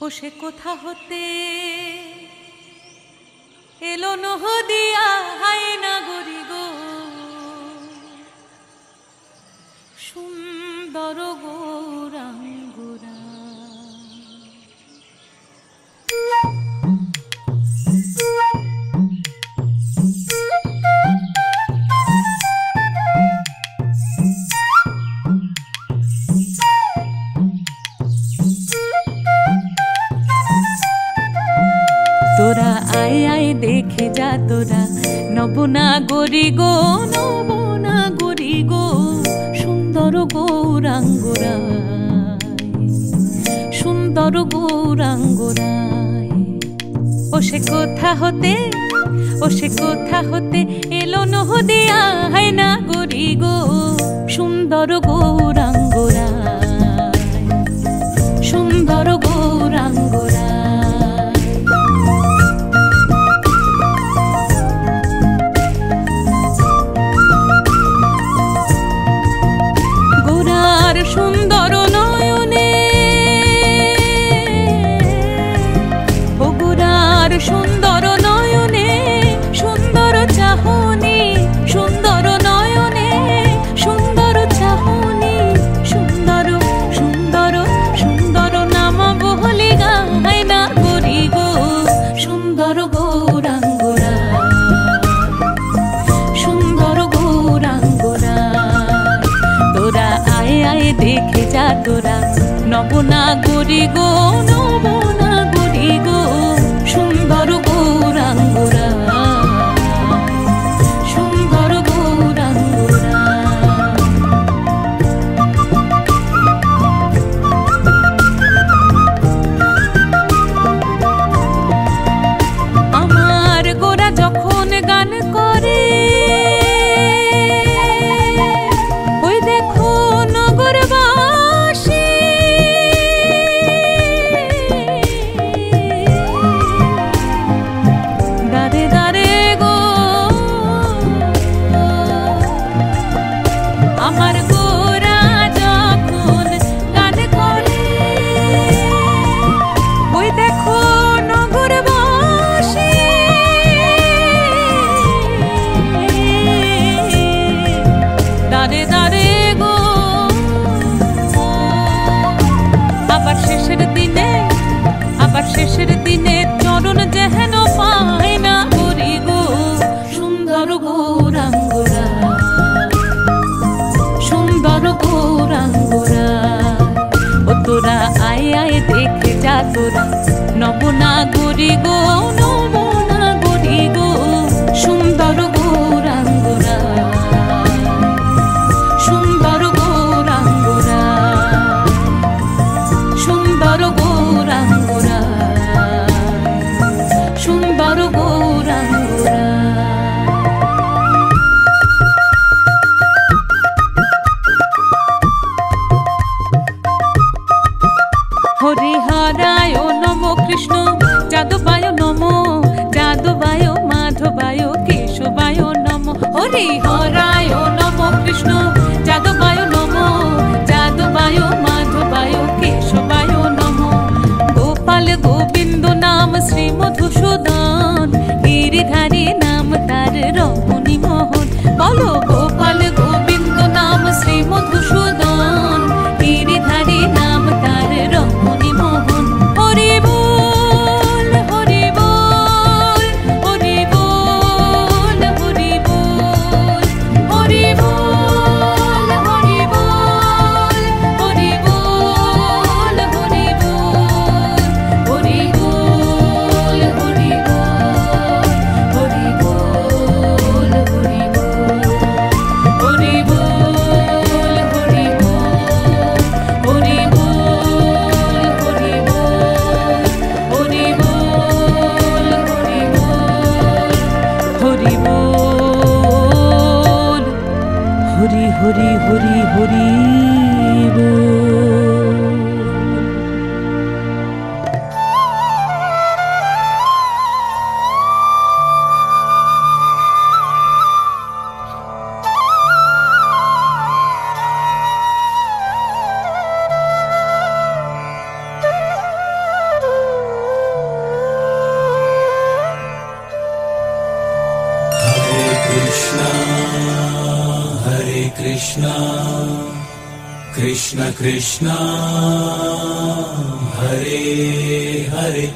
ও সে কোথা হতে এলো নহদিয়া হায়না গরি গো, সুন্দর গৌরাঙ্গুরা। তোরা আয় আয় দেখে যা তোরা, নবনা গরি গো, নবনা গরি গো, সুন্দর গৌরাঙ্গরায়, সুন্দর গৌরাঙ্গরায়। ও সে কোথা হতে, ও সে কোথা হতে এলো নহদিয়া হায়না গরি গো, সুন্দর গৌরাঙ্গরায়, সুন্দর গৌরাঙ্গরায়। সুন্দর নয়নে ও গোরার সুন্দর নয়নে, সুন্দর চাহনি, সুন্দর নয়নে সুন্দর চাহনি, সুন্দর সুন্দর সুন্দর নাম বহলি গায় না গরি গো, সুন্দর গৌরাঙ্গরা, সুন্দর গৌরাঙ্গরা। তোরা আয় আয় দেখে যা তোরা, নবনা গরি গো, নবনা গরি গো, সুন্দর গৌরাঙ্গরা, সুন্দর গৌরাঙ্গরা। আমার গোরা যখন গান করে, ওই দেখো নগরবাসী দাঁড়ে দাঁড়ে গো, আমার গোরা যখন গান করে, ওই দেখো নগরবাসী দাঁড়ে দাঁড়ে গো। আবার শেষের দিনে, আবার শেষের দিনে চরণ যেহেন পায় না গরি গো, সুন্দর গৌরাঙ্গরা, সুন্দর গৌরাঙ্গরা। ও তোরা আয় আয় দেখে যা তোরা, নবনা গরি গো, নবনা গরি গো, সুন্দর গৌরাঙ্গরা, সুন্দর গৌরাঙ্গরা, সুন্দর গৌরাঙ্গরা, সুন্দর গৌরাঙ্গরা। হরিহরায় নম কৃষ্ণ যাদবায় নম, যাদবায় মাধবায় কেশবায় নম। হরিহরায় নম কৃষ্ণ যাদবায় নম, যাদবায় মাধবায় কেশবায় নম। গোপাল গোবিন্দ নাম শ্রী মধুসূদন, গিরিধারী নাম তার রমণী মোহন। বলো গোপাল গোবিন্দ নাম শ্রী মধুসূদন, গিরিধারী নাম তার রমণী মোহন। হরি বল, হরি বল, হরি বল, হরি বল, হরি বল, হরি বল, হরি বল। कृष्ण कृष्ण हरे हरे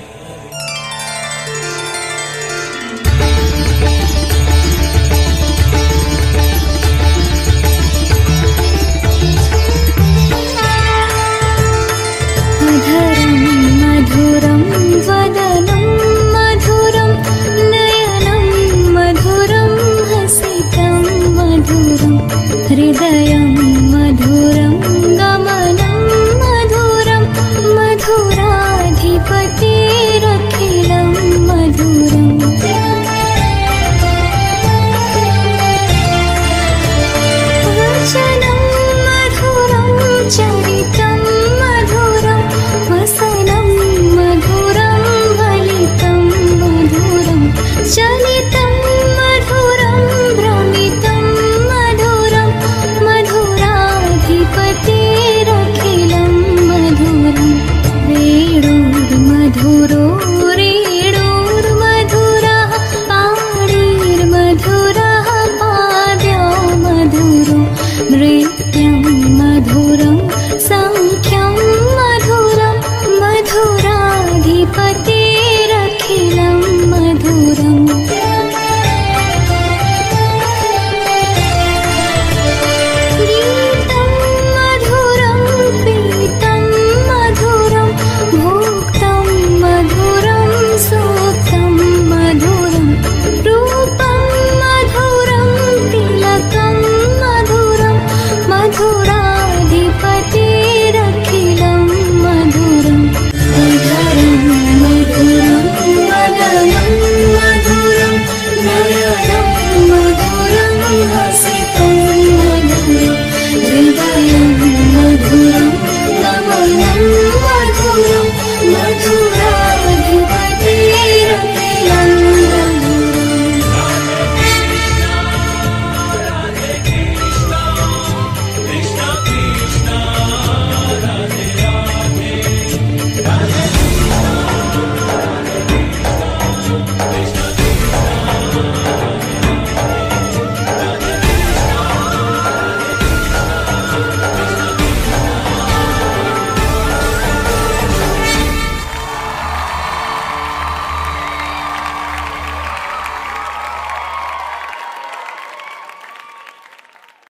अध